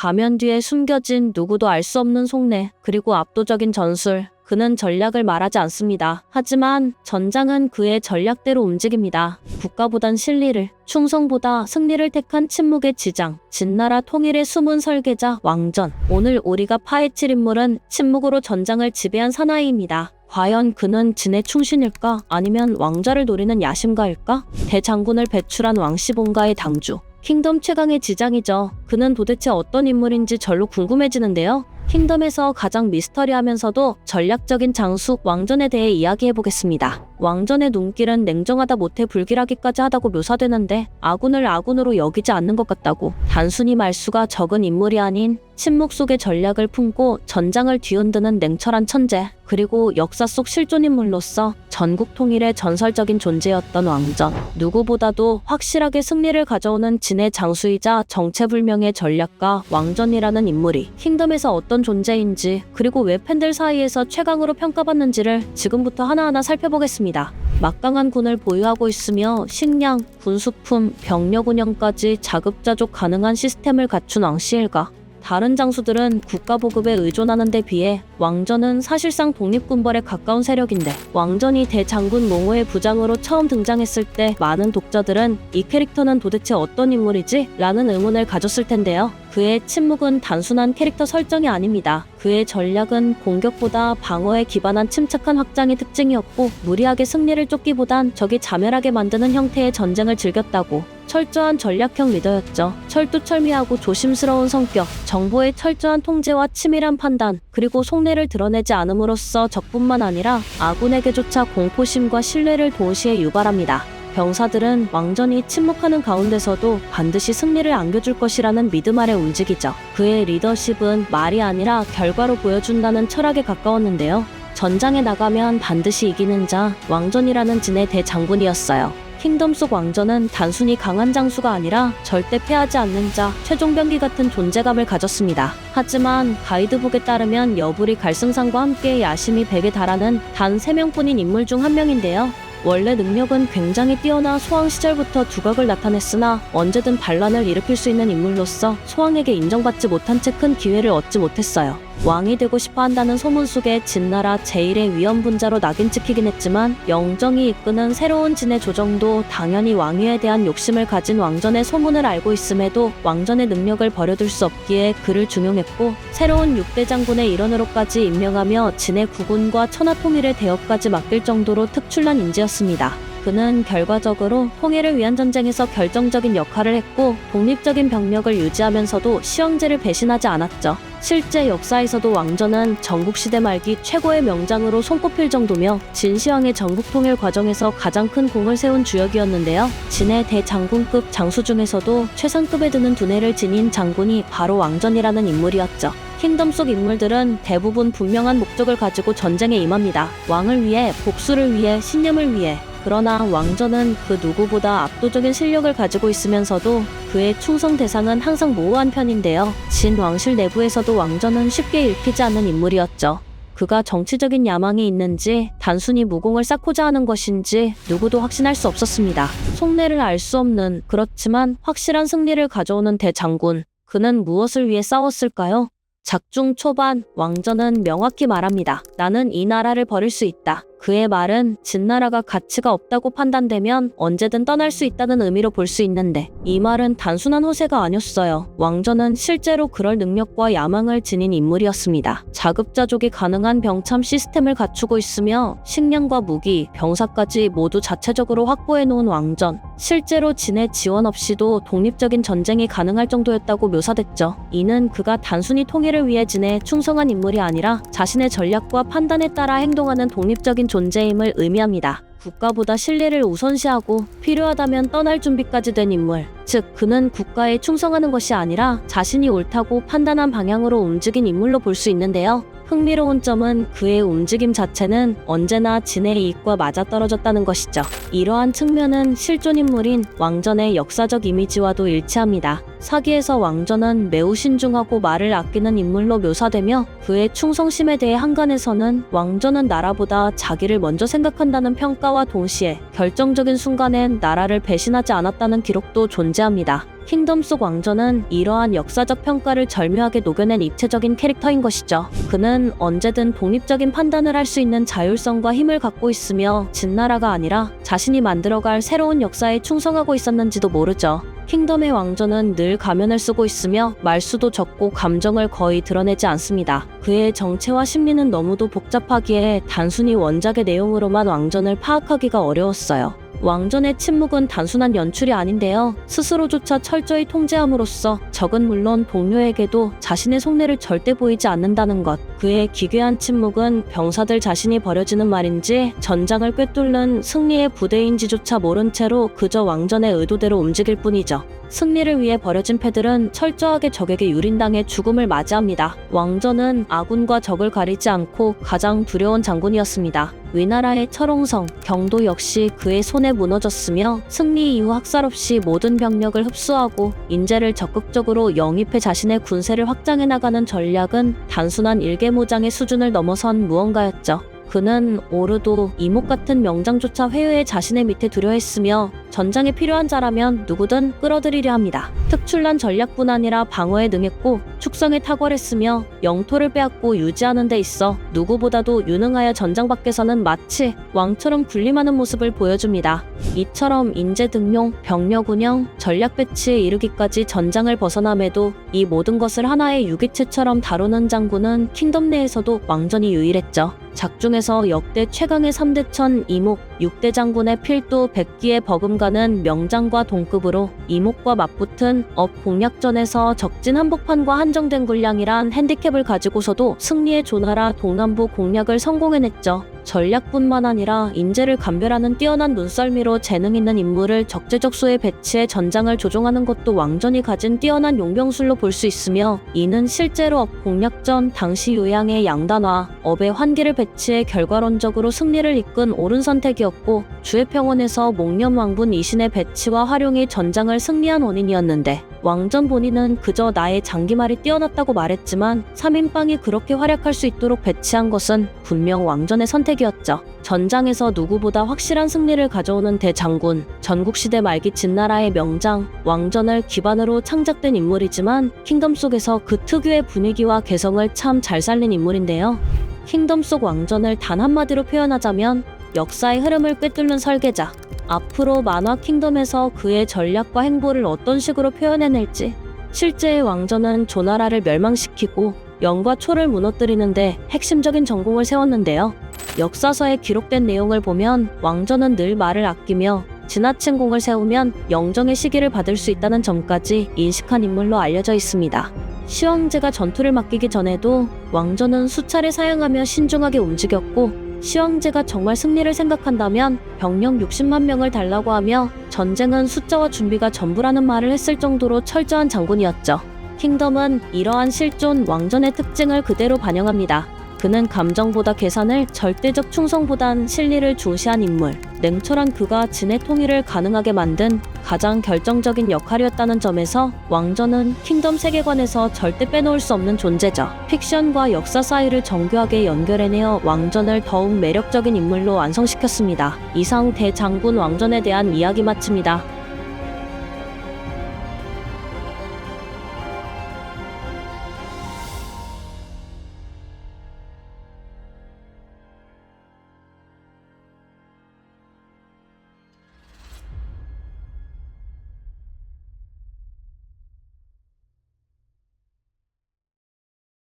가면 뒤에 숨겨진 누구도 알 수 없는 속내, 그리고 압도적인 전술. 그는 전략을 말하지 않습니다. 하지만 전장은 그의 전략대로 움직입니다. 국가보단 실리를, 충성보다 승리를 택한 침묵의 지장, 진나라 통일의 숨은 설계자 왕전. 오늘 우리가 파헤칠 인물은 침묵으로 전장을 지배한 사나이입니다. 과연 그는 진의 충신일까? 아니면 왕좌를 노리는 야심가일까? 대장군을 배출한 왕시본가의 당주. 킹덤 최강의 지장이죠. 그는 도대체 어떤 인물인지 절로 궁금해지는데요. 킹덤에서 가장 미스터리하면서도 전략적인 장수 왕전에 대해 이야기해보겠습니다. 왕전의 눈길은 냉정하다 못해 불길하기까지 하다고 묘사되는데 아군을 아군으로 여기지 않는 것 같다고. 단순히 말수가 적은 인물이 아닌 침묵 속의 전략을 품고 전장을 뒤흔드는 냉철한 천재, 그리고 역사 속 실존인물로서 전국 통일의 전설적인 존재였던 왕전. 누구보다도 확실하게 승리를 가져오는 진의 장수이자 정체불명의 전략가 왕전이라는 인물이 킹덤에서 어떤 존재인지, 그리고 왜 팬들 사이에서 최강으로 평가받는지를 지금부터 하나하나 살펴보겠습니다. 막강한 군을 보유하고 있으며 식량, 군수품, 병력 운영까지 자급자족 가능한 시스템을 갖춘 왕시일가. 다른 장수들은 국가보급에 의존하는 데 비해 왕전은 사실상 독립군벌에 가까운 세력인데, 왕전이 대장군 몽호의 부장으로 처음 등장했을 때 많은 독자들은 이 캐릭터는 도대체 어떤 인물이지? 라는 의문을 가졌을 텐데요. 그의 침묵은 단순한 캐릭터 설정이 아닙니다. 그의 전략은 공격보다 방어에 기반한 침착한 확장이 특징이었고, 무리하게 승리를 쫓기보단 적이 자멸하게 만드는 형태의 전쟁을 즐겼다고. 철저한 전략형 리더였죠. 철두철미하고 조심스러운 성격, 정보의 철저한 통제와 치밀한 판단, 그리고 속내를 드러내지 않음으로써 적뿐만 아니라 아군에게조차 공포심과 신뢰를 동시에 유발합니다. 병사들은 왕전이 침묵하는 가운데서도 반드시 승리를 안겨줄 것이라는 믿음 아래 움직이죠. 그의 리더십은 말이 아니라 결과로 보여준다는 철학에 가까웠는데요. 전장에 나가면 반드시 이기는 자, 왕전이라는 진의 대장군이었어요. 킹덤 속 왕전은 단순히 강한 장수가 아니라 절대 패하지 않는 자, 최종병기 같은 존재감을 가졌습니다. 하지만 가이드북에 따르면 여불이 갈승상과 함께 야심이 100에 달하는 단 3명뿐인 인물 중 한 명인데요. 원래 능력은 굉장히 뛰어나 소왕 시절부터 두각을 나타냈으나 언제든 반란을 일으킬 수 있는 인물로서 소왕에게 인정받지 못한 채 큰 기회를 얻지 못했어요. 왕이 되고 싶어 한다는 소문 속에 진나라 제1의 위험분자로 낙인 찍히긴 했지만, 영정이 이끄는 새로운 진의 조정도 당연히 왕위에 대한 욕심을 가진 왕전의 소문을 알고 있음에도 왕전의 능력을 버려둘 수 없기에 그를 중용했고, 새로운 6대 장군의 일원으로까지 임명하며 진의 국군과 천하통일의 대업까지 맡길 정도로 특출난 인재였습니다. 그는 결과적으로 통일을 위한 전쟁에서 결정적인 역할을 했고, 독립적인 병력을 유지하면서도 시황제를 배신하지 않았죠. 실제 역사에서도 왕전은 전국시대 말기 최고의 명장으로 손꼽힐 정도며 진시황의 전국통일 과정에서 가장 큰 공을 세운 주역이었는데요. 진의 대장군급 장수 중에서도 최상급에 드는 두뇌를 지닌 장군이 바로 왕전이라는 인물이었죠. 킹덤 속 인물들은 대부분 분명한 목적을 가지고 전쟁에 임합니다. 왕을 위해, 복수를 위해, 신념을 위해. 그러나 왕전은 그 누구보다 압도적인 실력을 가지고 있으면서도 그의 충성 대상은 항상 모호한 편인데요. 진 왕실 내부에서도 왕전은 쉽게 읽히지 않는 인물이었죠. 그가 정치적인 야망이 있는지 단순히 무공을 쌓고자 하는 것인지 누구도 확신할 수 없었습니다. 속내를 알 수 없는, 그렇지만 확실한 승리를 가져오는 대장군. 그는 무엇을 위해 싸웠을까요? 작중 초반 왕전은 명확히 말합니다. 나는 이 나라를 버릴 수 있다. 그의 말은 진나라가 가치가 없다고 판단되면 언제든 떠날 수 있다는 의미로 볼 수 있는데, 이 말은 단순한 호세가 아니었어요. 왕전은 실제로 그럴 능력과 야망을 지닌 인물이었습니다. 자급자족이 가능한 병참 시스템을 갖추고 있으며 식량과 무기, 병사까지 모두 자체적으로 확보해놓은 왕전. 실제로 진의 지원 없이도 독립적인 전쟁이 가능할 정도였다고 묘사됐죠. 이는 그가 단순히 통일을 위해 진에 충성한 인물이 아니라 자신의 전략과 판단에 따라 행동하는 독립적인 존재임을 의미합니다. 국가보다 신뢰를 우선시하고 필요하다면 떠날 준비까지 된 인물. 즉, 그는 국가에 충성하는 것이 아니라 자신이 옳다고 판단한 방향으로 움직인 인물로 볼 수 있는데요. 흥미로운 점은 그의 움직임 자체는 언제나 진의 이익과 맞아떨어졌다는 것이죠. 이러한 측면은 실존인물인 왕전의 역사적 이미지와도 일치합니다. 사기에서 왕전은 매우 신중하고 말을 아끼는 인물로 묘사되며, 그의 충성심에 대해 한간에서는 왕전은 나라보다 자기를 먼저 생각한다는 평가와 동시에 결정적인 순간엔 나라를 배신하지 않았다는 기록도 존재합니다. 킹덤 속 왕전은 이러한 역사적 평가를 절묘하게 녹여낸 입체적인 캐릭터인 것이죠. 그는 언제든 독립적인 판단을 할 수 있는 자율성과 힘을 갖고 있으며 진나라가 아니라 자신이 만들어갈 새로운 역사에 충성하고 있었는지도 모르죠. 킹덤의 왕전은 늘 가면을 쓰고 있으며 말수도 적고 감정을 거의 드러내지 않습니다. 그의 정체와 심리는 너무도 복잡하기에 단순히 원작의 내용으로만 왕전을 파악하기가 어려웠어요. 왕전의 침묵은 단순한 연출이 아닌데요. 스스로조차 철저히 통제함으로써 적은 물론 동료에게도 자신의 속내를 절대 보이지 않는다는 것. 그의 기괴한 침묵은 병사들 자신이 버려지는 말인지 전장을 꿰뚫는 승리의 부대인지조차 모른 채로 그저 왕전의 의도대로 움직일 뿐이죠. 승리를 위해 버려진 패들은 철저하게 적에게 유린당해 죽음을 맞이합니다. 왕전은 아군과 적을 가리지 않고 가장 두려운 장군이었습니다. 위나라의 철옹성, 경도 역시 그의 손에 무너졌으며 승리 이후 학살 없이 모든 병력을 흡수하고 인재를 적극적으로 영입해 자신의 군세를 확장해 나가는 전략은 단순한 일개무장의 수준을 넘어선 무언가였죠. 그는 오르도 이목 같은 명장조차 회유해 자신의 밑에 두려 했으며 전장에 필요한 자라면 누구든 끌어들이려 합니다. 특출난 전략뿐 아니라 방어에 능했고 축성에 탁월했으며 영토를 빼앗고 유지하는 데 있어 누구보다도 유능하여 전장 밖에서는 마치 왕처럼 군림하는 모습을 보여줍니다. 이처럼 인재 등용, 병력 운영, 전략 배치에 이르기까지 전장을 벗어남에도 이 모든 것을 하나의 유기체처럼 다루는 장군은 킹덤 내에서도 왕전이 유일했죠. 작중에서 역대 최강의 3대천 이목, 6대 장군의 필도 100기에 버금가는 명장과 동급으로 이목과 맞붙은 업 공략전에서 적진 한복판과 한정된 군량이란 핸디캡을 가지고서도 승리에 존하라 동남부 공략을 성공해냈죠. 전략뿐만 아니라 인재를 감별하는 뛰어난 눈썰미로 재능 있는 인물을 적재적소에 배치해 전장을 조종하는 것도 왕전이 가진 뛰어난 용병술로 볼 수 있으며 이는 실제로 업 공략전 당시 요양의 양단화, 업의 환기를 배치해 결과론적으로 승리를 이끈 옳은 선택이었고 주해평원에서 목련왕분 이신의 배치와 활용이 전장을 승리한 원인이었는데 왕전 본인은 그저 나의 장기말이 뛰어났다고 말했지만 3인방이 그렇게 활약할 수 있도록 배치한 것은 분명 왕전의 선택이었죠. 전장에서 누구보다 확실한 승리를 가져오는 대장군, 전국시대 말기 진나라의 명장, 왕전을 기반으로 창작된 인물이지만 킹덤 속에서 그 특유의 분위기와 개성을 참 잘 살린 인물인데요. 킹덤 속 왕전을 단 한마디로 표현하자면 역사의 흐름을 꿰뚫는 설계자. 앞으로 만화 킹덤에서 그의 전략과 행보를 어떤 식으로 표현해낼지. 실제의 왕전은 조나라를 멸망시키고 영과 초를 무너뜨리는데 핵심적인 전공을 세웠는데요. 역사서에 기록된 내용을 보면 왕전은 늘 말을 아끼며 지나친 공을 세우면 영정의 시기를 받을 수 있다는 점까지 인식한 인물로 알려져 있습니다. 시황제가 전투를 맡기기 전에도 왕전은 수차례 사양하며 신중하게 움직였고 시황제가 정말 승리를 생각한다면 병력 60만 명을 달라고 하며 전쟁은 숫자와 준비가 전부라는 말을 했을 정도로 철저한 장군이었죠. 킹덤은 이러한 실존 왕전의 특징을 그대로 반영합니다. 그는 감정보다 계산을, 절대적 충성보단 실리를 중시한 인물. 냉철한 그가 진의 통일을 가능하게 만든 가장 결정적인 역할이었다는 점에서 왕전은 킹덤 세계관에서 절대 빼놓을 수 없는 존재죠. 픽션과 역사 사이를 정교하게 연결해내어 왕전을 더욱 매력적인 인물로 완성시켰습니다. 이상 대장군 왕전에 대한 이야기 마칩니다.